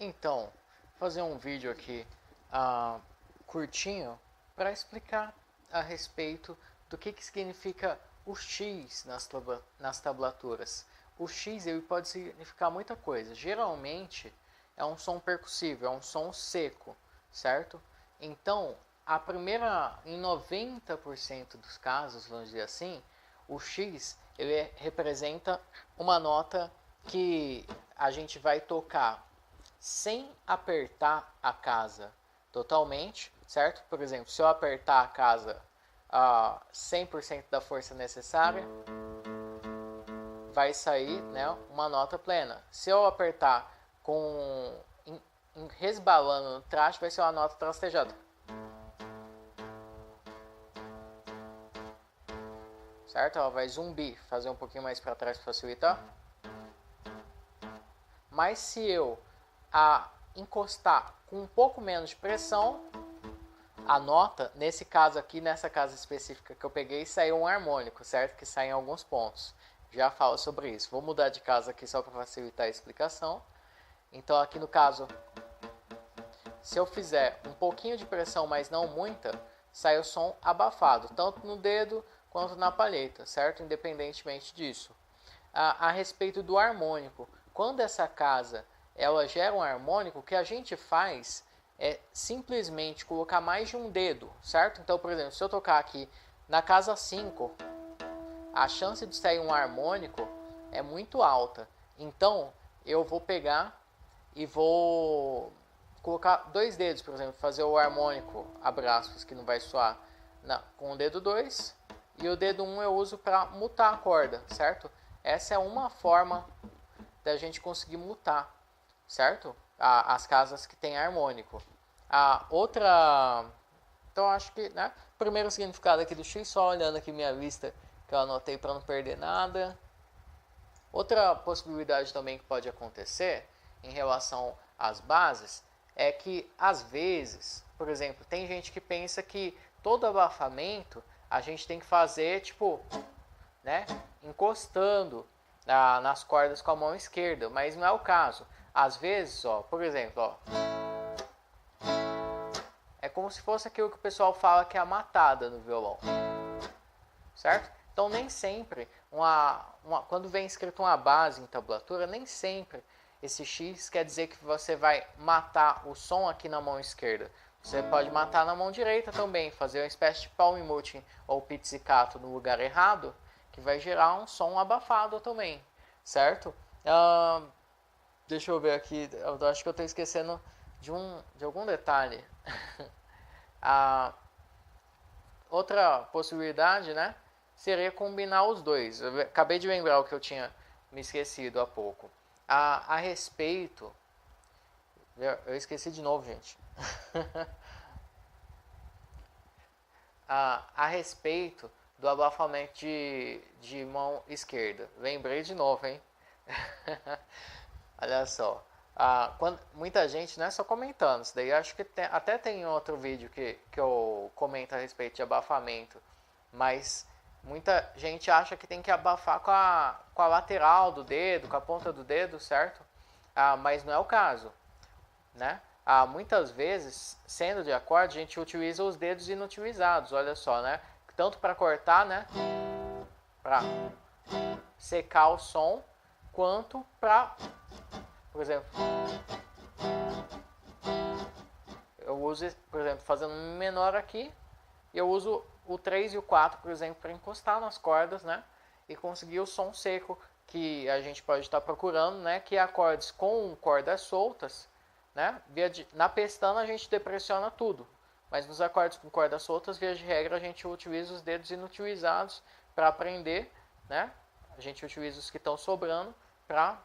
Então, fazer um vídeo aqui curtinho para explicar a respeito do que significa o X nas tablaturas. O X ele pode significar muita coisa. Geralmente é um som percussivo, é um som seco, certo? Então, em 90% dos casos, vamos dizer assim, o X ele representa uma nota que a gente vai tocar sem apertar a casa totalmente, certo? Por exemplo, se eu apertar a casa a 100% da força necessária, vai sair, né, uma nota plena. Se eu apertar resbalando no traste, vai ser uma nota trastejada. Certo? Ela vai zumbir, fazer um pouquinho mais para trás para facilitar. Mas se eu encostar com um pouco menos de pressão, a nota, nesse caso aqui, nessa casa específica que eu peguei, saiu um harmônico, certo? Que sai em alguns pontos. Já falo sobre isso. Vou mudar de casa aqui só para facilitar a explicação. Então aqui no caso, se eu fizer um pouquinho de pressão, mas não muita, sai o som abafado, tanto no dedo quanto na palheta, certo? Independentemente disso. A respeito do harmônico, quando essa casa ela gera um harmônico, o que a gente faz é simplesmente colocar mais de um dedo, certo? Então, por exemplo, se eu tocar aqui na casa 5, a chance de sair um harmônico é muito alta. Então, eu vou pegar e vou colocar dois dedos, por exemplo, fazer o harmônico a braços, que não vai soar com o dedo 2, e o dedo 1 eu uso para mutar a corda, certo? Essa é uma forma da gente conseguir mutar, certo? As casas que tem harmônico. A outra... Então, acho que, né? Primeiro significado aqui do X, só olhando aqui minha lista, que eu anotei para não perder nada. Outra possibilidade também que pode acontecer em relação às bases é que, às vezes, por exemplo, tem gente que pensa que todo abafamento a gente tem que fazer, tipo, né, encostando nas cordas com a mão esquerda, mas não é o caso. Às vezes, ó, por exemplo, ó, é como se fosse aquilo que o pessoal fala que é a matada no violão, certo? Então nem sempre, quando vem escrito uma base em tablatura, nem sempre esse X quer dizer que você vai matar o som aqui na mão esquerda. Você pode matar na mão direita também, fazer uma espécie de palm muting ou pizzicato no lugar errado, que vai gerar um som abafado também, certo? Deixa eu ver aqui, eu acho que eu estou esquecendo de algum detalhe. Outra possibilidade, né, seria combinar os dois. Eu acabei de lembrar o que eu tinha me esquecido há pouco. A respeito... Eu esqueci de novo, gente. A respeito do abafamento de mão esquerda. Lembrei de novo, hein? Olha só. Muita gente, não é só comentando, isso daí acho que até tem outro vídeo que eu comento a respeito de abafamento, mas muita gente acha que tem que abafar com a lateral do dedo, com a ponta do dedo, certo? Mas não é o caso, né? Muitas vezes, sendo de acorde, a gente utiliza os dedos inutilizados, olha só, né? Tanto para cortar, né? Para secar o som, quanto para, por exemplo, eu uso, por exemplo, fazendo um menor aqui, eu uso o 3 e o 4, por exemplo, para encostar nas cordas, né? E conseguir o som seco que a gente pode estar procurando, né? Que é acordes com cordas soltas, né? Na pestana a gente depressiona tudo, mas nos acordes com cordas soltas, via de regra, a gente utiliza os dedos inutilizados para aprender, né? A gente utiliza os que estão sobrando para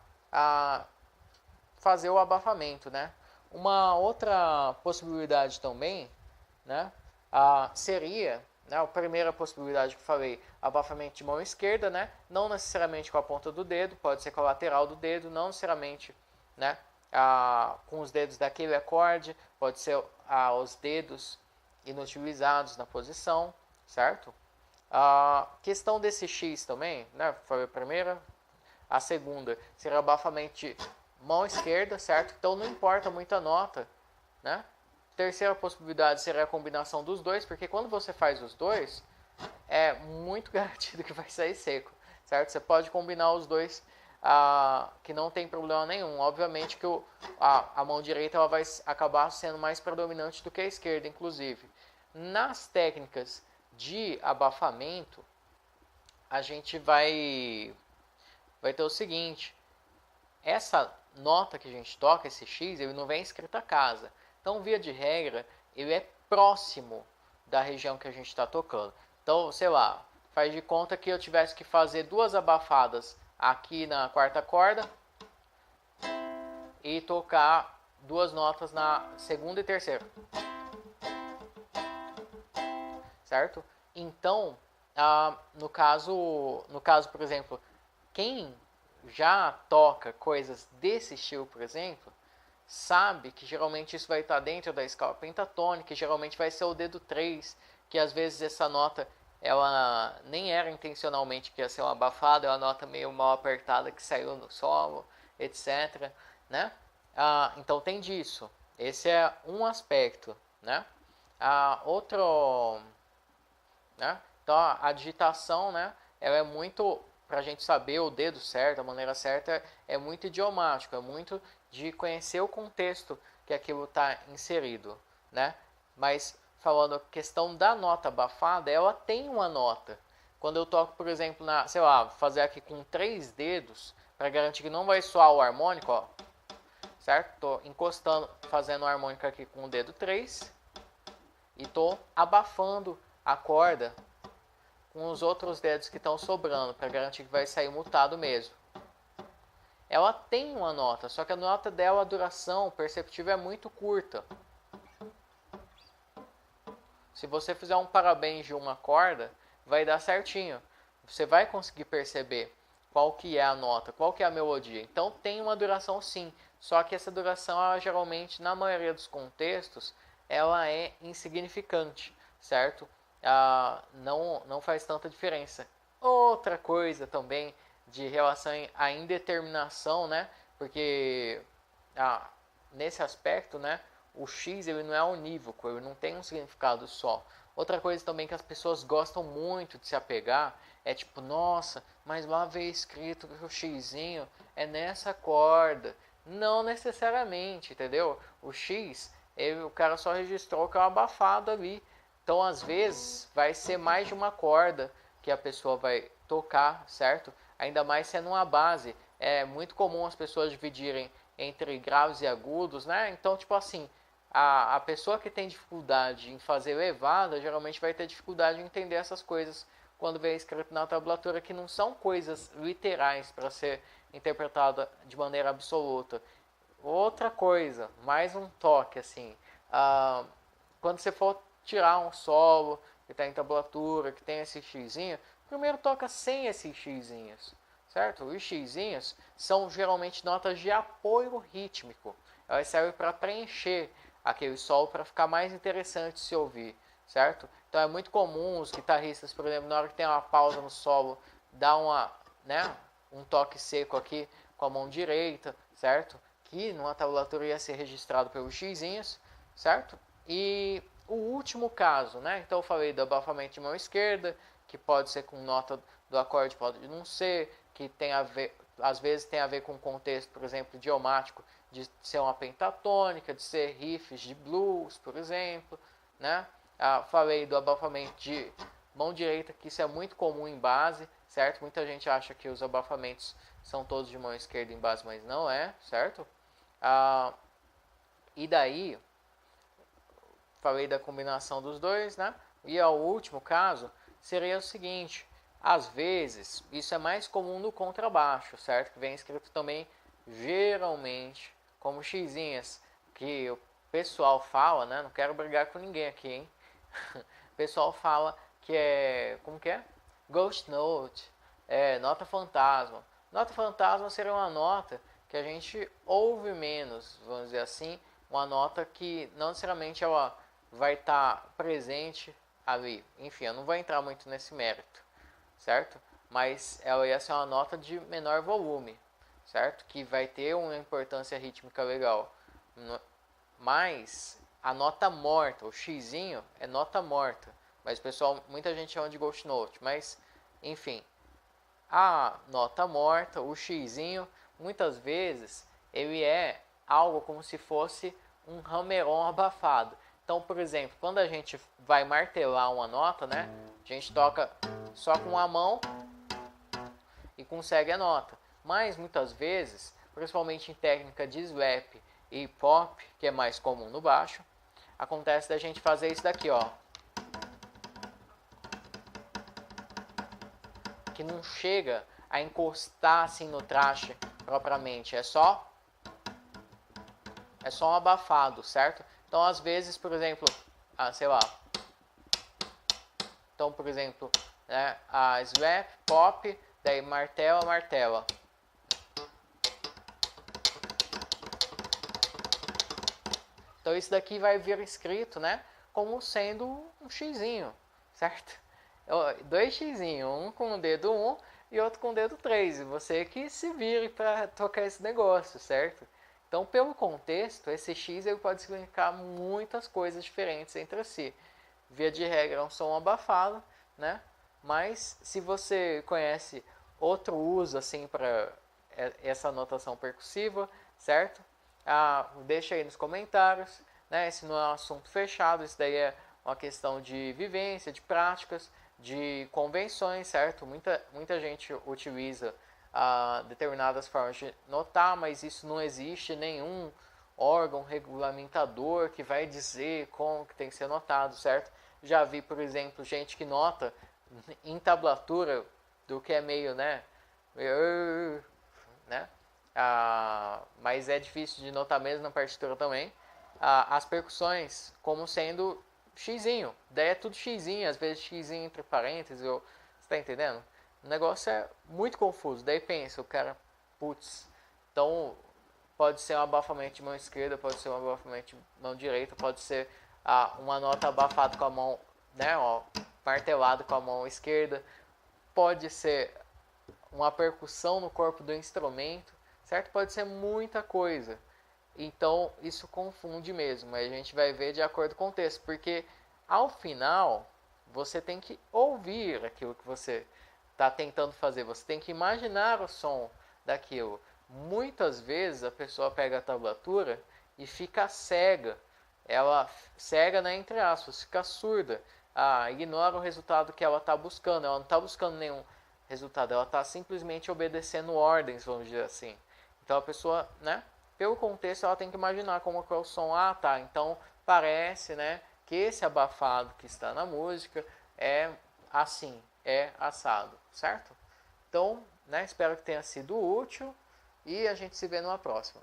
fazer o abafamento, né? Uma outra possibilidade também, né, seria, né, a primeira possibilidade que eu falei, abafamento de mão esquerda, né, não necessariamente com a ponta do dedo, pode ser com a lateral do dedo, não necessariamente, né, com os dedos daquele acorde, pode ser os dedos inutilizados na posição, certo? A questão desse X também, né, foi a primeira. A segunda seria abafamento mão esquerda, certo? Então não importa muito a nota, né? Terceira possibilidade seria a combinação dos dois, porque quando você faz os dois, é muito garantido que vai sair seco, certo? Você pode combinar os dois, que não tem problema nenhum. Obviamente que a mão direita ela vai acabar sendo mais predominante do que a esquerda, inclusive. Nas técnicas de abafamento, a gente vai ter o seguinte: essa nota que a gente toca, esse X, ele não vem escrito a casa. Então, via de regra, ele é próximo da região que a gente está tocando. Então, sei lá, faz de conta que eu tivesse que fazer duas abafadas aqui na quarta corda e tocar duas notas na segunda e terceira. Certo? Então, no caso, por exemplo, quem já toca coisas desse estilo, por exemplo, sabe que geralmente isso vai estar dentro da escala pentatônica, geralmente vai ser o dedo 3, que às vezes essa nota ela nem era intencionalmente que ia ser uma abafada, é uma nota meio mal apertada que saiu no solo, etc. Né? Então tem disso. Esse é um aspecto. Né? Outro... Né? Então a digitação, né, ela é muito, para a gente saber o dedo certo, a maneira certa, é muito idiomático, é muito de conhecer o contexto que aquilo está inserido, né? Mas falando a questão da nota abafada, ela tem uma nota. Quando eu toco, por exemplo, sei lá, fazer aqui com 3 dedos, para garantir que não vai soar o harmônico, ó, certo? Tô encostando, fazendo o harmônico aqui com o dedo 3 e tô abafando a corda com os outros dedos que estão sobrando, para garantir que vai sair mutado mesmo. Ela tem uma nota, só que a nota dela, a duração perceptível é muito curta. Se você fizer um parabéns de uma corda, vai dar certinho. Você vai conseguir perceber qual que é a nota, qual que é a melodia. Então tem uma duração sim, só que essa duração, ela, geralmente, na maioria dos contextos, ela é insignificante, certo? Não faz tanta diferença. Outra coisa também de relação à indeterminação, né? Porque nesse aspecto, né, o X ele não é unívoco, ele não tem um significado só. Outra coisa também que as pessoas gostam muito de se apegar é tipo, nossa, mas lá veio escrito que o Xzinho é nessa corda. Não necessariamente, entendeu? O X, o cara só registrou que é uma abafada ali. Então, às vezes, vai ser mais de uma corda que a pessoa vai tocar, certo? Ainda mais sendo uma base. É muito comum as pessoas dividirem entre graves e agudos, né? Então, tipo assim, a pessoa que tem dificuldade em fazer elevada, geralmente vai ter dificuldade em entender essas coisas quando vem escrito na tablatura, que não são coisas literais para ser interpretada de maneira absoluta. Outra coisa, mais um toque, assim, quando você for tirar um solo que está em tablatura, que tem esse xzinho, primeiro toca sem esses xzinhos, certo? Os xzinhos são geralmente notas de apoio rítmico. Elas servem para preencher aquele solo para ficar mais interessante se ouvir, certo? Então é muito comum os guitarristas, por exemplo, na hora que tem uma pausa no solo, dar um toque seco aqui com a mão direita, certo? Que numa tablatura ia ser registrado pelos xzinhos, certo? E o último caso, né? Então eu falei do abafamento de mão esquerda, que pode ser com nota do acorde, pode não ser, que tem a ver, às vezes tem a ver com contexto, por exemplo, idiomático, de ser uma pentatônica, de ser riffs de blues, por exemplo, né? Falei do abafamento de mão direita, que isso é muito comum em base, certo? Muita gente acha que os abafamentos são todos de mão esquerda em base, mas não é, certo? E daí, falei da combinação dos dois, né? E o último caso seria o seguinte: às vezes, isso é mais comum no contrabaixo, certo? Que vem escrito também, geralmente, como xzinhas, que o pessoal fala, né? Não quero brigar com ninguém aqui, hein? O pessoal fala que é, como que é? Ghost Note, nota fantasma. Nota fantasma seria uma nota que a gente ouve menos, vamos dizer assim, uma nota que não necessariamente ela vai estar presente ali. Enfim, eu não vou entrar muito nesse mérito, certo? Mas ela ia ser uma nota de menor volume, certo? Que vai ter uma importância rítmica legal. Mas a nota morta, o xizinho é nota morta. Mas pessoal, muita gente chama de ghost note, mas enfim, a nota morta, o xizinho, muitas vezes ele é algo como se fosse um hammer-on abafado. Então, por exemplo, quando a gente vai martelar uma nota, né? A gente toca só com a mão e consegue a nota. Mas muitas vezes, principalmente em técnica de slap e pop, que é mais comum no baixo, acontece da gente fazer isso daqui, ó. Que não chega a encostar assim no traste propriamente, é só um abafado, certo? Então, às vezes, por exemplo, sei lá. Então, por exemplo, né, a slap, pop, daí martela, martela. Então, isso daqui vai vir escrito, né, como sendo um xizinho, certo? Dois xizinhos, um com o dedo 1 e outro com o dedo 3. E você que se vire para tocar esse negócio, certo? Então, pelo contexto, esse X ele pode significar muitas coisas diferentes entre si. Via de regra, é um som abafado, né? Mas se você conhece outro uso assim para essa notação percussiva, certo? Deixa aí nos comentários, né? Esse não é um assunto fechado, isso daí é uma questão de vivência, de práticas, de convenções, certo? Muita gente utiliza determinadas formas de notar, mas isso não existe nenhum órgão regulamentador que vai dizer como que tem que ser notado, certo? Já vi, por exemplo, gente que nota em tablatura do que é meio, né? Mas é difícil de notar mesmo na partitura também. As percussões como sendo xizinho. Daí é tudo xizinho, às vezes xizinho entre parênteses. Você tá entendendo? O negócio é muito confuso. Daí pensa, o cara, putz, então pode ser um abafamento de mão esquerda, pode ser um abafamento de mão direita, pode ser uma nota abafada com a mão, né, ó, martelado com a mão esquerda, pode ser uma percussão no corpo do instrumento, certo? Pode ser muita coisa. Então isso confunde mesmo. A gente vai ver de acordo com o contexto, porque ao final você tem que ouvir aquilo que você está tentando fazer. Você tem que imaginar o som daquilo. Muitas vezes a pessoa pega a tablatura e fica cega. Ela cega, né, entre aspas, fica surda. Ignora o resultado que ela está buscando. Ela não está buscando nenhum resultado. Ela está simplesmente obedecendo ordens, vamos dizer assim. Então a pessoa, né, pelo contexto, ela tem que imaginar como é o som. Tá, então parece, né, que esse abafado que está na música é assim, é assado, certo? Então, né, espero que tenha sido útil e a gente se vê numa próxima.